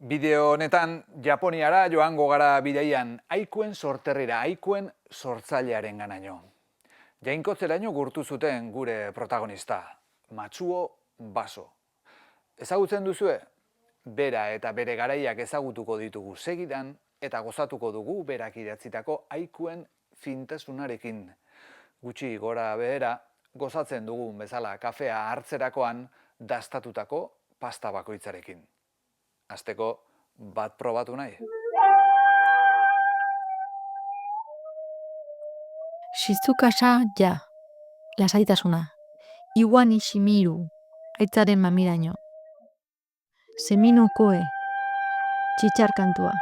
Bideo honetan, Japoniara joango gara bidaian, Aikuen sorterrira, Aikuen sortzailearen ganaino. Jainkotzeraino gurtu zuten gure protagonista, Matsuo Baso. Ezagutzen duzue? Bera eta bere garaiak ezagutuko ditugu segidan, eta gozatuko dugu berak idatzitako Aikuen fintasunarekin. Gutxi gora behera, gozatzen dugun bezala kafea hartzerakoan dastatutako pasta bakoitzarekin. Hasteko bat probatu nahi. Shizukasa ja, lasaitasuna. Iwan Ishimiru, aitzaren mamiraino. Semino Koe, txitxarkantua.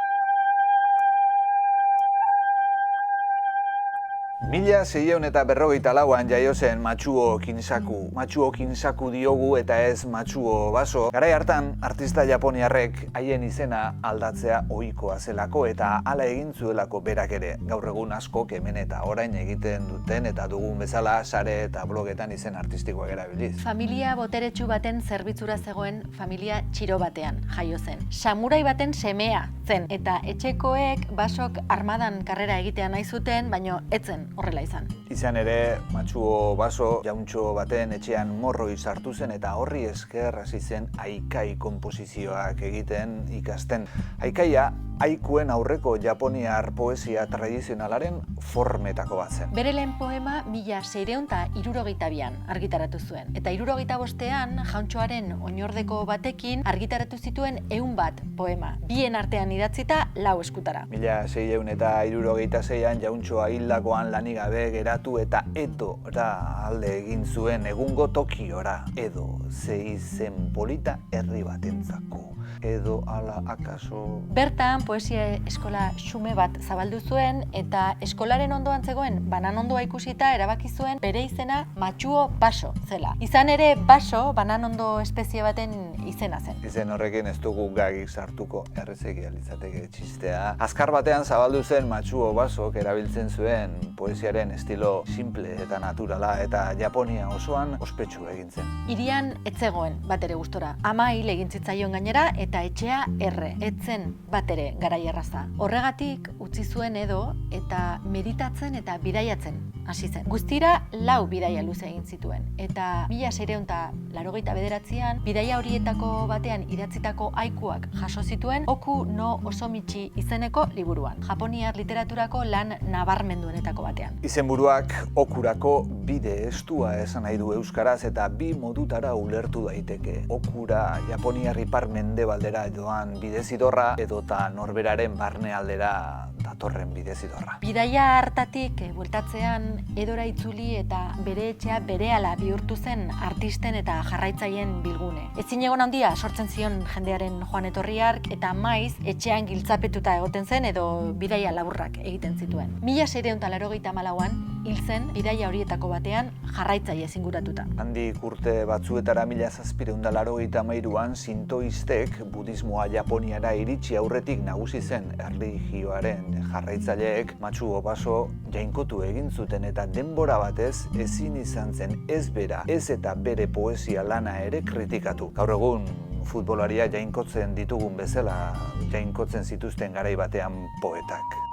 1654an jaio zen Matsuo Kinsaku. Matsuo Kinsaku diogu eta ez Matsuo Baso. Garai hartan, artista japoniarrek haien izena aldatzea ohikoa zelako eta hala egin zuelako berak ere. Gaur egun askok hemen eta orain egiten duten eta dugun bezala sare eta blogetan izen artistikoak erabiliz. Familia boteretsu baten zerbitzura zegoen familia txiro batean jaio zen. Samurai baten semea zen eta etxekoek Basok armadan karrera egitea nahi zuten, baino etzen horrela izan. Izan ere, Matsuo Baso jauntxo baten etxean morroi sartu zen eta horri esker hasi zen aikai konposizioak egiten ikasten. Aikaia, Aikuen aurreko japoniar poesia tradizionalaren formetako bat zen. Bere lehen poema 1662an argitaratu zuen. Eta 65ean jauntxoaren oinordeko batekin argitaratu zituen 100 poema. Bien artean idatzita 4 eskutara. 1666an jauntxoa hildakoan lanik gabe geratu eta Edora alde egin zuen egungo Tokiora. Edo, ze izen polita herri batentzako. Edo ala akaso... Bertan poesia eskola xume bat zabaldu zuen eta eskolaren ondoan zegoen bananondoa ikusita erabaki zuen bere izena Matsuo Baso zela. Izan ere Baso bananondo espezie baten izena zen. Izen horrekin ez dugu gagik sartuko errezeki litzateke txistea. Azkar batean zabaldu zen Matsuo Basok erabiltzen zuen poesiaren estilo simple eta naturala eta Japonia osoan ospetsu egin zen. Hirian ez zegoen batere gustora. Ama hil egin zitzaion gainera eta etxea erre. Etzen batere garai erraza. Horregatik utzi zuen edo eta meditatzen eta bidaiatzen hasi zen. Guztira 4 bidaia luze egin zituen. Eta 1689an bidaia horietako batean idatzitako aikuak jaso zituen Oku no Osomichi izeneko liburuan. Japoniar literaturako lan nabarmenduenetako batean. Izenburuak okurako bide estua esan nahi du euskaraz eta bi modutara ulertu daiteke. Okura Japoniar ipar-mendebaldera doan bidezidorra edota norberaren barnealdera datorren bidezidorra. Bidaia hartatik bueltatzean Edora itzuli eta bere etxea berehala bihurtu zen artisten eta jarraitzaileen bilgune. Ezinegon handia sortzen zion jendearen joan etorriak eta maiz etxean giltzapetuta egoten zen edo bidaia laburrak egiten zituen. 1684an hil zen bidaia horietako batean jarraitzaile zinguratuta. Handik urte batzuetara 1783an sintoistek budismoa Japoniara iritsi aurretik nagusi zen erlijioaren jarraitzaileek Matsuo Baso jainkotu egin zuten eta denbora batez ezin izan zen ez bera, ez eta bere poesia lana ere kritikatu. Gaur egun futbolaria jainkotzen ditugun bezala jainkotzen zituzten garai batean poetak.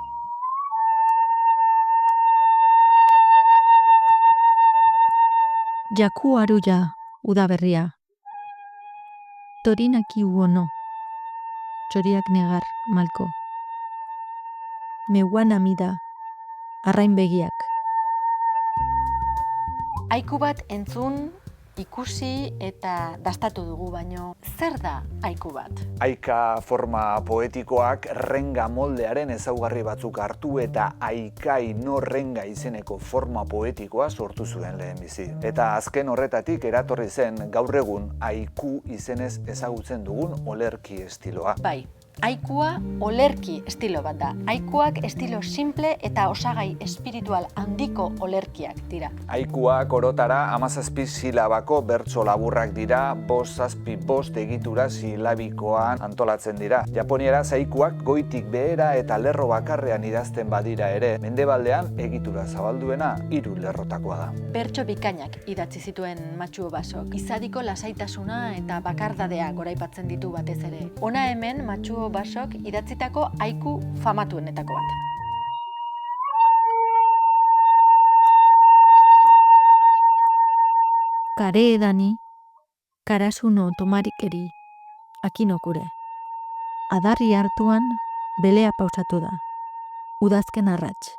Yaku Aruya, udaberria. Torinaki uono. Txoriak negar, malko. Mewan amida, arrain begiak. Aiku bat entzun, ikusi eta dastatu dugu, baino zer da aiku bat? Aika forma poetikoak renga moldearen ezaugarri batzuk hartu eta aikai no renga izeneko forma poetikoa sortu zuen lehenbizi. Eta azken horretatik eratorri zen gaur egun aiku izenez ezagutzen dugun olerki estiloa. Bai. Aikua olerki estilo bat da. Aikuak estilo simple eta osagai espiritual handiko olerkiak dira. Aikuak orotara 17 silabako bertso laburrak dira, 5-6 egitura silabikoan antolatzen dira. Japonieraz aikuak goitik behera eta lerro bakarrean idazten badira ere, mendebaldean egitura zabalduena 3 lerrotakoa da. Bertso bikainak idatzi zituen Matsuo Basok. Izadiko lasaitasuna eta bakardadea goraipatzen ditu batez ere. Hona hemen Matsuo Matxuo Basok idatzitako haiku famatuenetako bat. Kare edani, karasuno tomarikeri, akinokure. Adarri hartuan, belea pausatu da. Udazken arrats.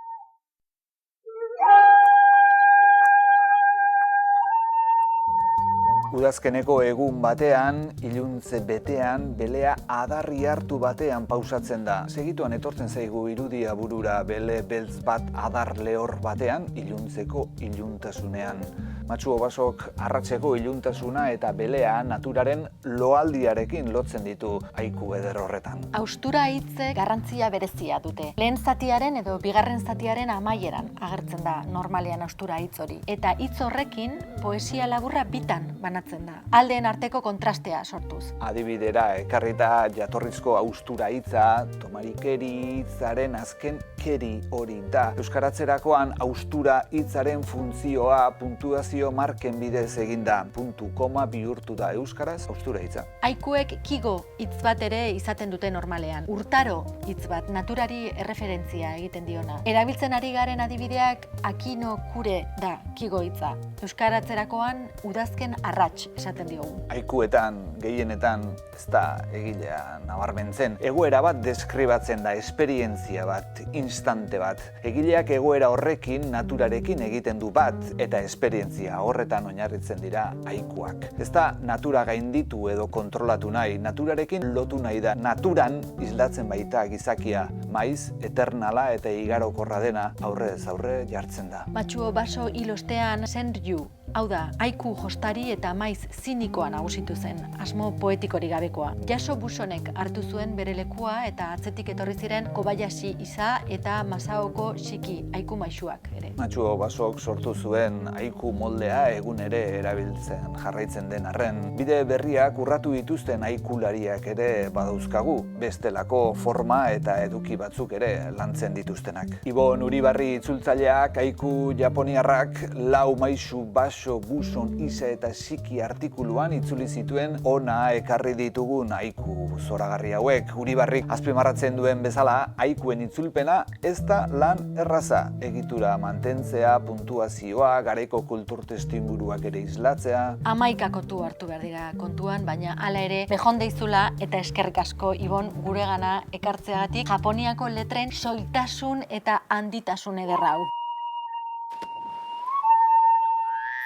Udazkeneko egun batean, iluntze betean, belea adarri hartu batean pausatzen da. Segituan etortzen zaigu irudia burura bele beltz bat adar lehor batean, iluntzeko iluntasunean. Matxuo Basok arratseko iluntasuna eta belea naturaren loaldiarekin lotzen ditu haiku eder horretan. Haustura hitzek garrantzia berezia dute. Lehen zatiaren edo bigarren zatiaren amaieran agertzen da normalean haustura hitz hori. Eta hitz horrekin poesia laburra bitan banatzen da. Aldeen arteko kontrastea sortuz. Adibidera ekarrita jatorrizko haustura hitza, tomarikeri hitzaren azken keri hori da. Euskaratzerakoan haustura hitzaren funtzioa puntuazio marken bidez eginda. Puntu koma bihurtu da euskaraz haustura hitza. Haikuek kigo hitz bat ere izaten dute normalean. Urtaro hitz bat naturari erreferentzia egiten diona. Erabiltzen ari garen adibideak akino kure da kigo hitza. Euskaratzerakoan udazken arrats esaten diogu. Haikuetan, gehienetan, ez da egilea nabarmentzen. Egoera bat deskribatzen da, esperientzia bat, instante bat. Egileak egoera horrekin, naturarekin egiten du bat, eta esperientzia horretan oinarritzen dira haikuak. Ez da natura gainditu edo kontrolatu nahi, naturarekin lotu nahi da. Naturan islatzen baita gizakia, maiz, eternala eta igarokorra dena aurrez aurre jartzen da. Matxuo Baso hil ostean Senryu, hau da, haiku jostari eta maiz zinikoa nagusitu zen, asmo poetikorik gabekoa. Jaso Busonek hartu zuen bere lekua eta atzetik etorri ziren Kobayashi Isa eta Masaoko Shiki haiku maisuak ere. Matxuo Basok sortu zuen haiku moldea egun ere erabiltzen jarraitzen den arren. Bide berriak urratu dituzten haikulariak ere badauzkagu, bestelako forma eta eduki batzuk ere lantzen dituztenak. Ibon Uribarri itzultzaileak haiku japoniarrak lau maisu Baso, Buson, Isa eta Shiki artikuluan itzuli zituen hona ekarri ditugun haiku zoragarri hauek. Uribarrik azpimarratzen duen bezala, haikuen itzulpena ez da lan erraza. Egitura mantentzea, puntuazioa, garaiko kultur testuinguruak ere islatzea. 11 kontu hartu behar dira kontuan, baina hala ere bejon deizula eta eskerrik asko Ibon guregana ekartzeagatik Japoniako letren soiltasun eta handitasun ederra hau.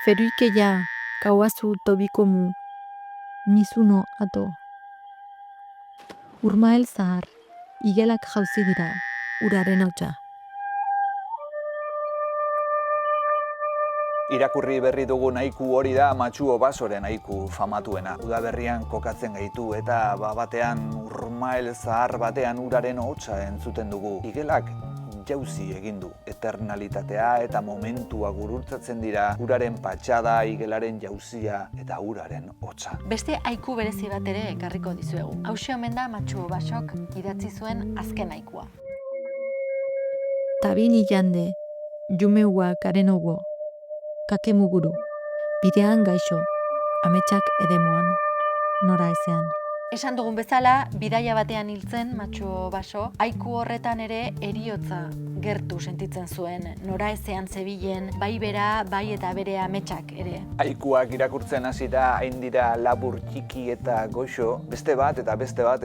Feruikeia, kawazu tobikomu, mizuno ato. Urmael zahar, igelak jauzi dira, uraren hotsa. Irakurri berri dugun haiku hori da Matxuo Basoren haiku famatuena. Udaberrian kokatzen gaitu eta batean urmael zahar batean uraren hotsa entzuten dugu. Igelak jauzi egin du. Eternalitatea eta momentua gurutzatzen dira, uraren patxada, igelaren jauzia eta uraren hotsa. Beste haiku berezi bat ere ekarriko dizuegu. Hauxe omen da Matxuo Basok idatzi zuen azken haikua. Tabini jande, jumeua karenogo, kakemuguru, bidean gaixo, ametsak edemoan, nora ezean. Esan dugun bezala, bidaia batean hiltzen Matxuo Baso, haiku horretan ere heriotza gertu sentitzen zuen, nora ezean zebilen, bai bera, bai eta bere ametsak ere. Haikuak irakurtzen hasita hain dira labur, txiki eta goxo, beste bat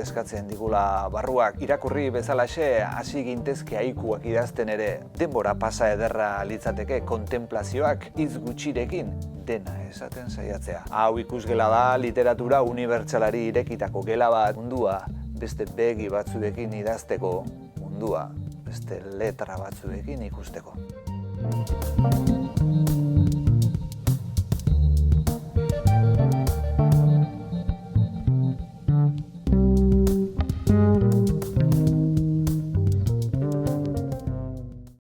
eskatzen digula barruak. Irakurri bezalaxe hasi gintezke haikuak idazten ere, denbora pasa ederra litzateke kontemplazioak hitz gutxirekin dena esaten saiatzea. Hau ikusgela da literatura unibertsalari irekitako gela bat, mundua beste begi batzuekin idazteko, mundua beste letra batzuekin ikusteko.